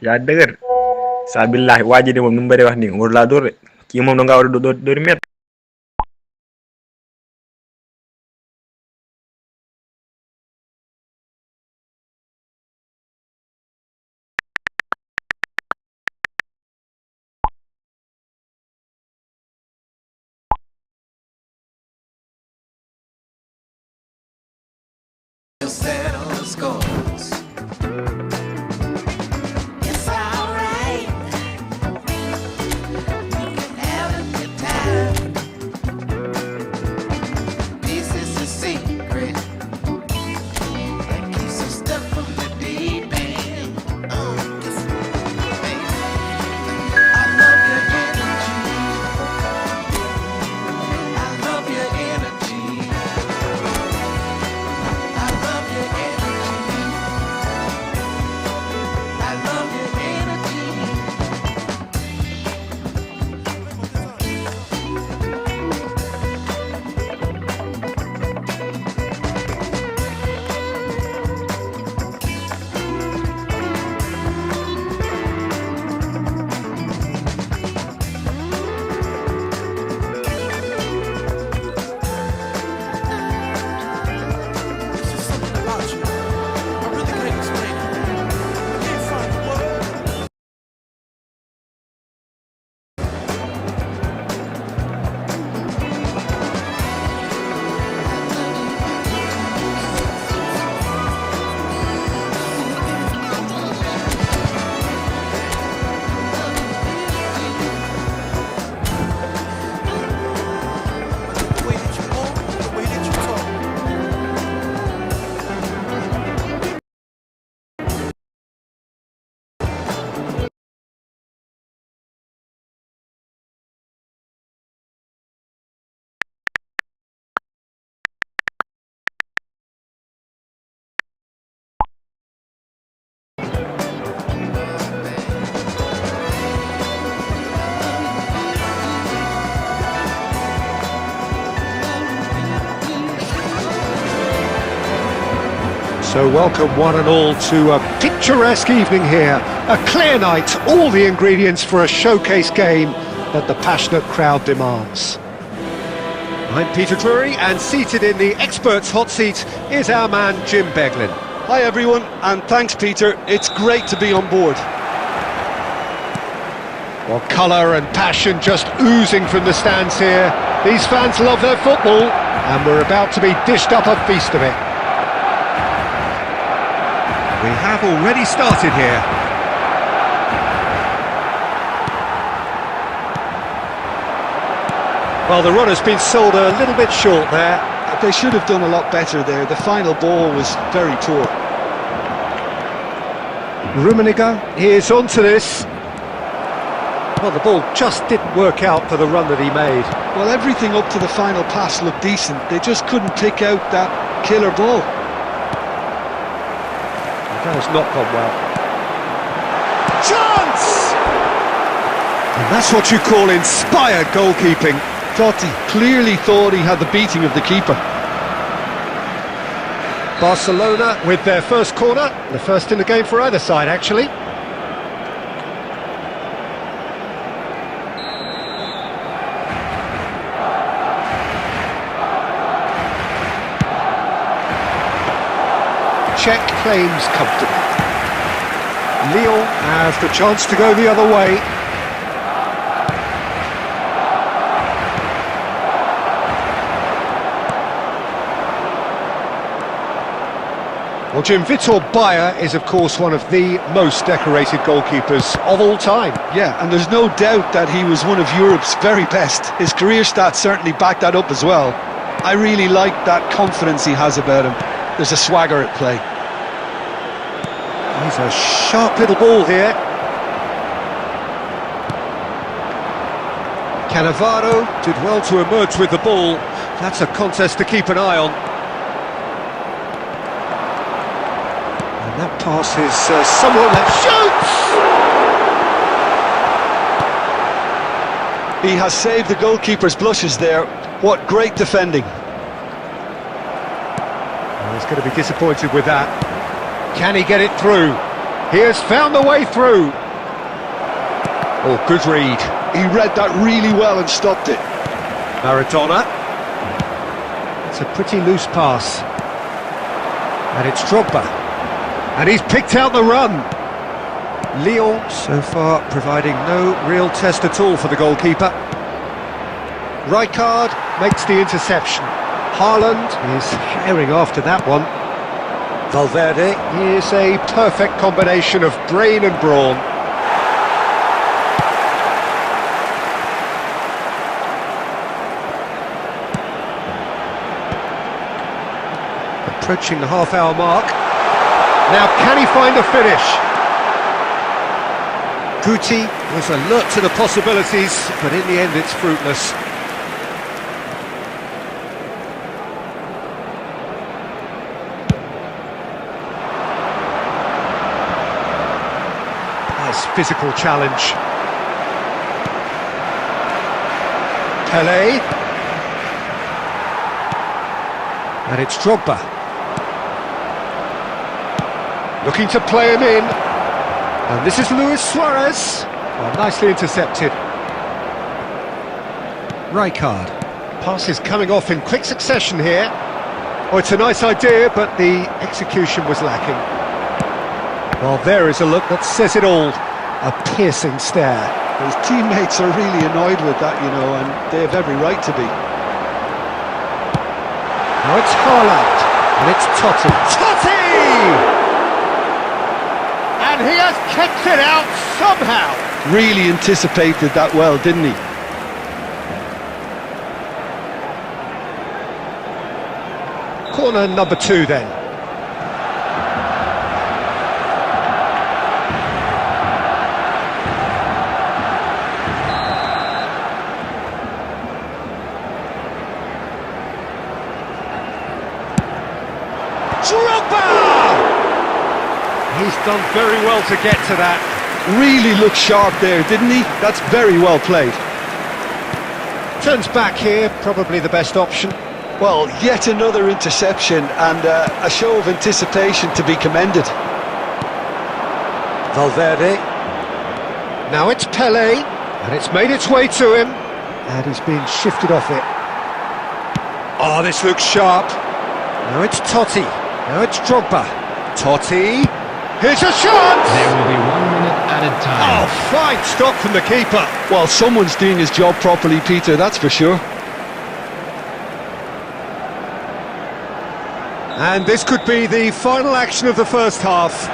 yaa dëgër saa billaahi waa ji de moom nu mu bëree wax nii waru laa dóor de kii moom da ngaa war a dóor met. So welcome one and all to a picturesque evening here, a clear night, all the ingredients for a showcase game that the passionate crowd demands. I'm Peter Drury, and seated in the experts' hot seat is our man Jim Beglin. Hi everyone, and thanks Peter, it's great to be on board. Well, colour and passion just oozing from the stands here. These fans love their football, and we're about to be dished up a feast of it. We have already started here. Well, the run has been sold a little bit short there. They should have done a lot better there. The final ball was very poor. Rummenigge is onto this. Well, the ball just didn't work out for the run that he made. Well, everything up to the final pass looked decent. They just couldn't pick out that killer ball. That has not gone well. Chance! And that's what you call inspired goalkeeping. Totti clearly thought he had the beating of the keeper. Barcelona with their first corner, the first in the game for either side actually. Check claims comfortably. Lyon has the chance to go the other way. Well, Jim, Vitor Bayer is of course one of the most decorated goalkeepers of all time. Yeah, and there's no doubt that he was one of Europe's very best. His career stats certainly back that up as well. I really like that confidence he has about him. There's a swagger at play. He's a sharp little ball here. Cannavaro did well to emerge with the ball. That's a contest to keep an eye on. And that pass is somewhat left. Shoots! He has saved the goalkeeper's blushes there. What great defending. Well, he's going to be disappointed with that. Can he get it through? He has found the way through. Oh, good read. He read that really well and stopped it. Maradona. It's a pretty loose pass. And it's Drogba. And he's picked out the run. Lyon, so far, providing no real test at all for the goalkeeper. Rijkaard makes the interception. Haaland is herring after that one. Valverde is a perfect combination of brain and brawn. Approaching the half-hour mark. Now can he find the finish? Guti was alert to the possibilities, but in the end it's fruitless. Nice physical challenge. Pelé. And it's Drogba. Looking to play him in. And this is Luis Suarez. Well, nicely intercepted. Rijkaard. Pass is coming off in quick succession here. Oh, it's a nice idea, but the execution was lacking. Well, there is a look that says it all. A piercing stare. His teammates are really annoyed with that, you know, and they have every right to be. Now it's Haaland. And it's Totti. Totti! And he has kept it out somehow. Really anticipated that well, didn't he? Corner number 2 then. Drogba! He's done very well to get to that. Really looked sharp there, didn't he? That's very well played. Turns back here, probably the best option. Well, yet another interception and a show of anticipation to be commended. Valverde. Now it's Pelé, and it's made its way to him, and he's been shifted off it. Oh, this looks sharp. Now it's Totti. Now it's Drogba. Totti. Here's a shot! There will be 1 minute added time. Oh, fine stop from the keeper. Well, someone's doing his job properly, Peter, that's for sure. And this could be the final action of the first half.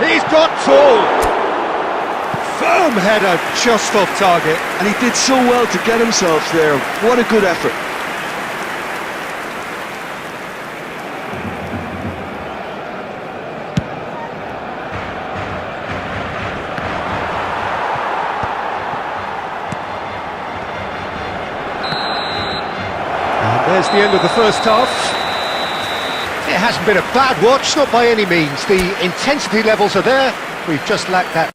He's got full. Firm header, just off target. And he did so well to get himself there. What a good effort. And there's the end of the first half. It hasn't been a bad watch, not by any means. The intensity levels are there. We've just lacked that.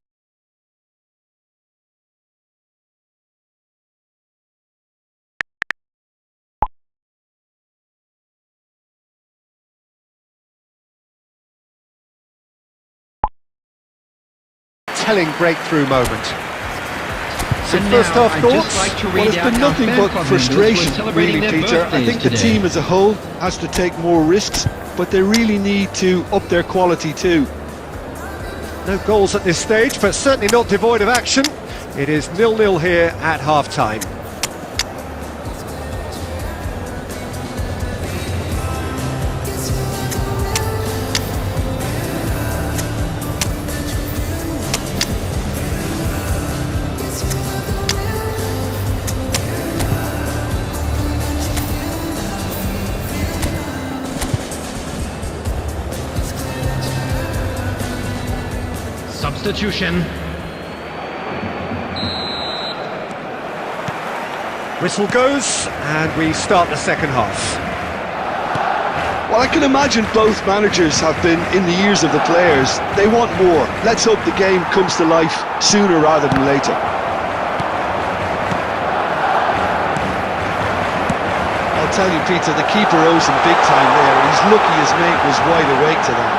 Telling breakthrough moment. So first half thoughts? Well, it's been nothing but frustration, really, Peter. I think the team as a whole has to take more risks, but they really need to up their quality too. No goals at this stage, but certainly not devoid of action. It is 0-0 here at half-time. Substitution. Whistle goes, and we start the second half. Well, I can imagine both managers have been in the ears of the players. They want more. Let's hope the game comes to life sooner rather than later. tell you, Peter, the keeper owes him big time there. He's lucky his mate was wide awake to that.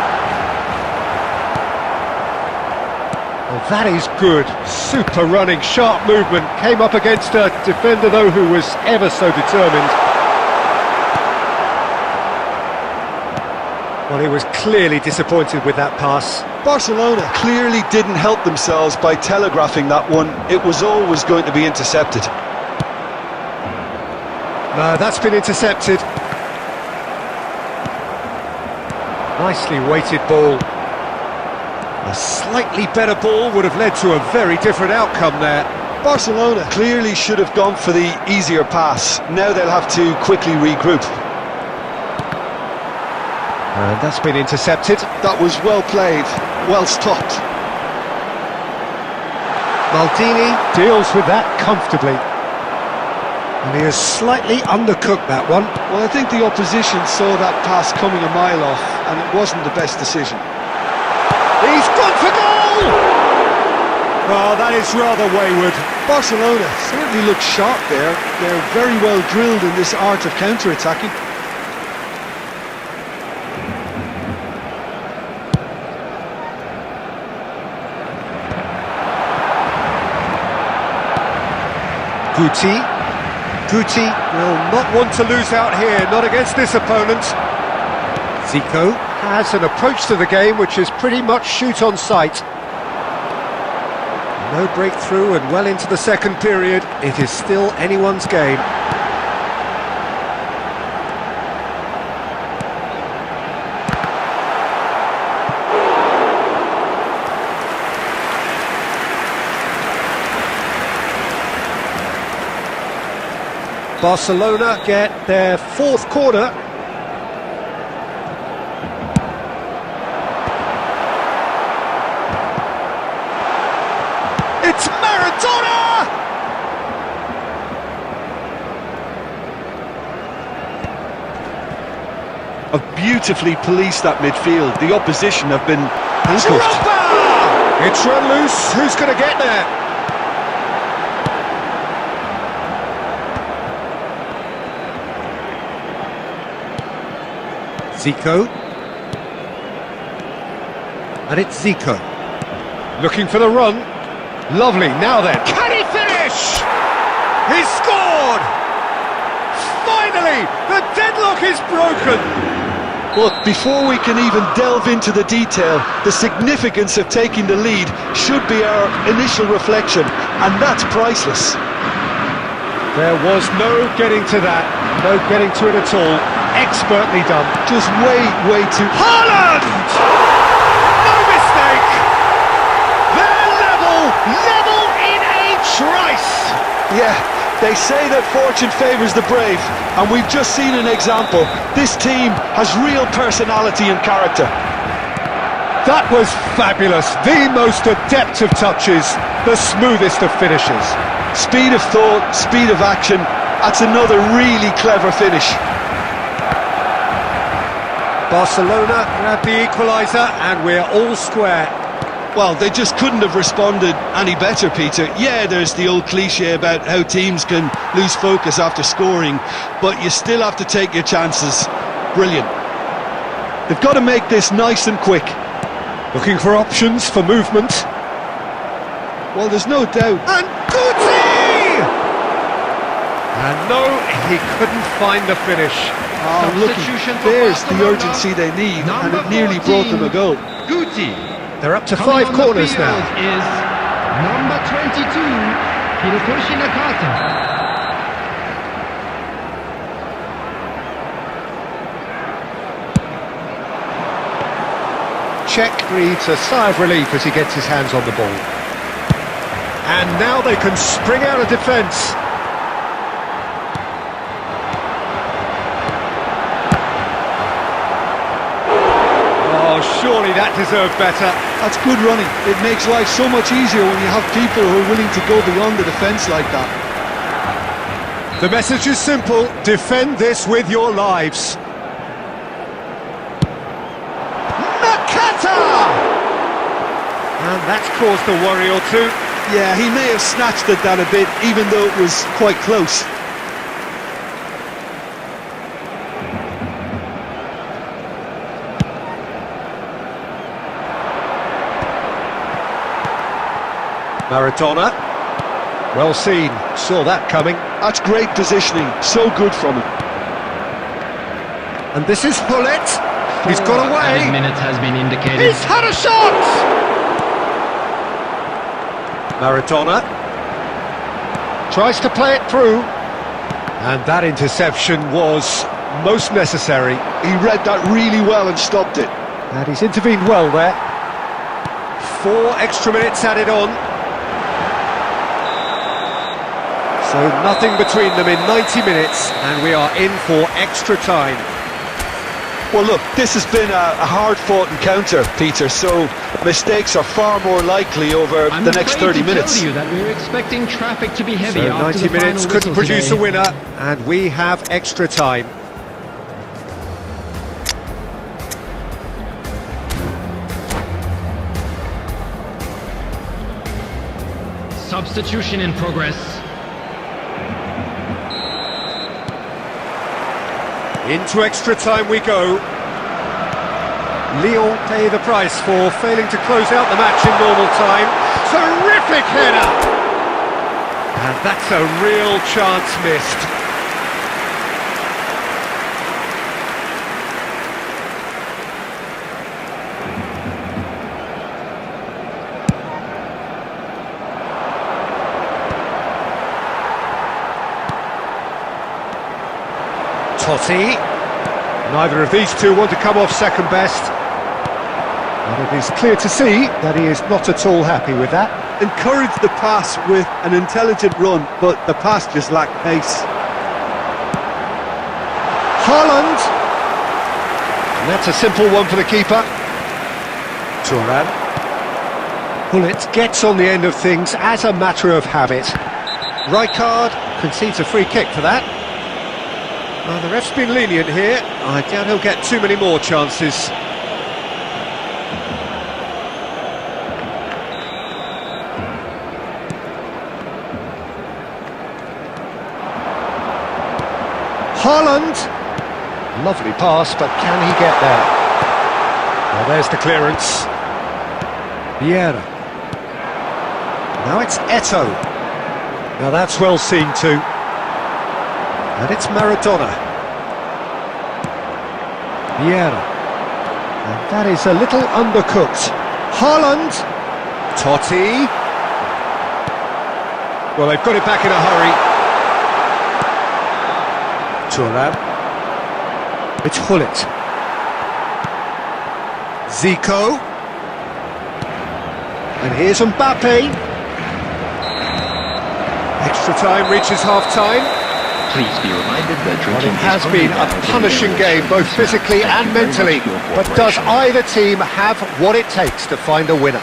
Well, that is good. Super running, sharp movement. Came up against a defender, though, who was ever so determined. Well, he was clearly disappointed with that pass. Barcelona clearly didn't help themselves by telegraphing that one. It was always going to be intercepted. No, that's been intercepted. Nicely weighted ball. A slightly better ball would have led to a very different outcome there. Barcelona clearly should have gone for the easier pass. Now they'll have to quickly regroup. And that's been intercepted. That was well played, well stopped. Maldini deals with that comfortably. And he has slightly undercooked that one. Well, I think the opposition saw that pass coming a mile off, and it wasn't the best decision. He's gone for goal! Oh, that is rather wayward. Barcelona certainly look sharp there. They're very well drilled in this art of counter-attacking. Guti will not want to lose out here, not against this opponent. Zico has an approach to the game which is pretty much shoot on sight. No breakthrough and well into the second period. It is still anyone's game. Barcelona get their fourth corner. It's Maradona! Have beautifully policed that midfield. The opposition have been handcuffed. It's run loose. Who's going to get there? Zico. And it's Zico. Looking for the run. Lovely, now then. Can he finish? He's scored! Finally, the deadlock is broken. Look, before we can even delve into the detail, the significance of taking the lead should be our initial reflection, and that's priceless. There was no getting to that, no getting to it at all. Expertly done. Just way too... Haaland! No mistake! They're level in a trice! Yeah, they say that fortune favours the brave, and we've just seen an example. This team has real personality and character. That was fabulous. The most adept of touches, the smoothest of finishes. Speed of thought, speed of action. That's another really clever finish. Barcelona grab the equaliser and we're all square. Well, they just couldn't have responded any better, Peter. Yeah, there's the old cliche about how teams can lose focus after scoring, but you still have to take your chances. Brilliant. They've got to make this nice and quick. Looking for options for movement. Well, there's no doubt. And Guti! And no, he couldn't find the finish. Oh, looking, there's the urgency they need, and it nearly brought them a goal. Guti. They're up to 5 corners now. Is number 22, Hirotoshi Nakata. Czech breathes a sigh of relief as he gets his hands on the ball. And now they can spring out of defence. Surely that deserved better. That's good running. It makes life so much easier when you have people who are willing to go beyond the defence like that. The message is simple. Defend this with your lives. Nakata! And that's caused a worry or two. Yeah, he may have snatched at that a bit, even though it was quite close. Maradona. Well seen, saw that coming. That's great positioning, so good from him. And this is Hullet. He's got away. Added minutes has been indicated. He's had a shot! Maradona tries to play it through. And that interception was most necessary. He read that really well and stopped it. And he's intervened well there. 4 extra minutes added on. So nothing between them in 90 minutes, and we are in for extra time. Well, look, this has been a hard-fought encounter, Peter, so mistakes are far more likely over the next 30 minutes. I'm afraid to tell you that we were expecting traffic to be heavy So after 90 the minutes final couldn't whistle produce today. a winner, and we have extra time. Substitution in progress. Into extra time we go. Lyon pay the price for failing to close out the match in normal time. Terrific header! And that's a real chance missed. Totti. Neither of these two want to come off second best. And it is clear to see that he is not at all happy with that. Encourage the pass with an intelligent run, but the pass just lacked pace. Haaland. And that's a simple one for the keeper. Thuram. Hullet gets on the end of things as a matter of habit. Rijkaard concedes a free kick for that. Well, the ref's been lenient here. I doubt he'll get too many more chances. Haaland. Lovely pass, but can he get there? Well, there's the clearance. Vieira. Now it's Eto'o. Now that's well seen too. And it's Maradona. Vieira. And that is a little undercooked. Haaland. Totti. Well, they've got it back in a hurry. Thuram. It's Hullet. Zico. And here's Mbappe. Extra time reaches half-time. Please be reminded that Well, drinking it has been a punishing game, both physically and mentally. But does either team have what it takes to find a winner?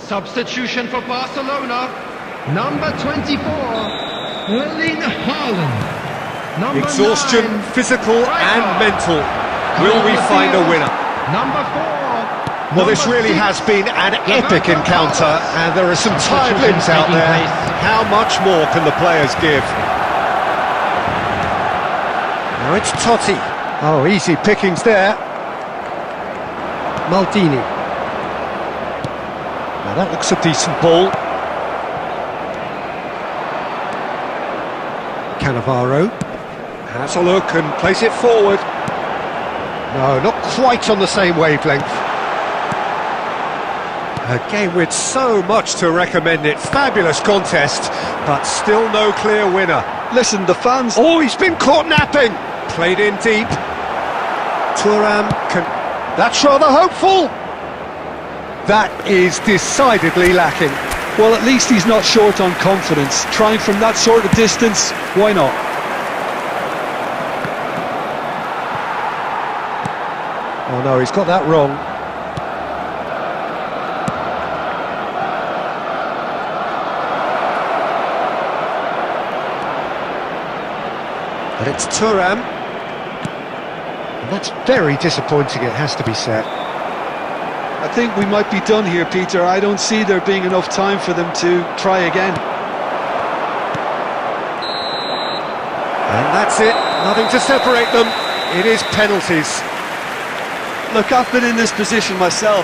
Substitution for Barcelona. Number 24, Erling Haaland. Number Exhaustion, 9, physical and Rijkaard. mental. Will we find a winner? Number 4. Well, this really has been an epic encounter, and there are some tired limbs out there. How much more can the players give? Now it's Totti. Oh, easy pickings there. Maldini. Now that looks a decent ball. Cannavaro has a look and plays it forward. No, not quite on the same wavelength. A game with so much to recommend it. Fabulous contest, but still no clear winner. Listen, the fans... Oh, he's been caught napping! Played in deep. Thuram can... That's rather hopeful. That is decidedly lacking. Well, at least he's not short on confidence. Trying from that sort of distance, why not? Oh no, he's got that wrong. But it's Thuram. And that's very disappointing, it has to be said. I think we might be done here, Peter. I don't see there being enough time for them to try again. And that's it, nothing to separate them. It is penalties. Look, I've been in this position myself.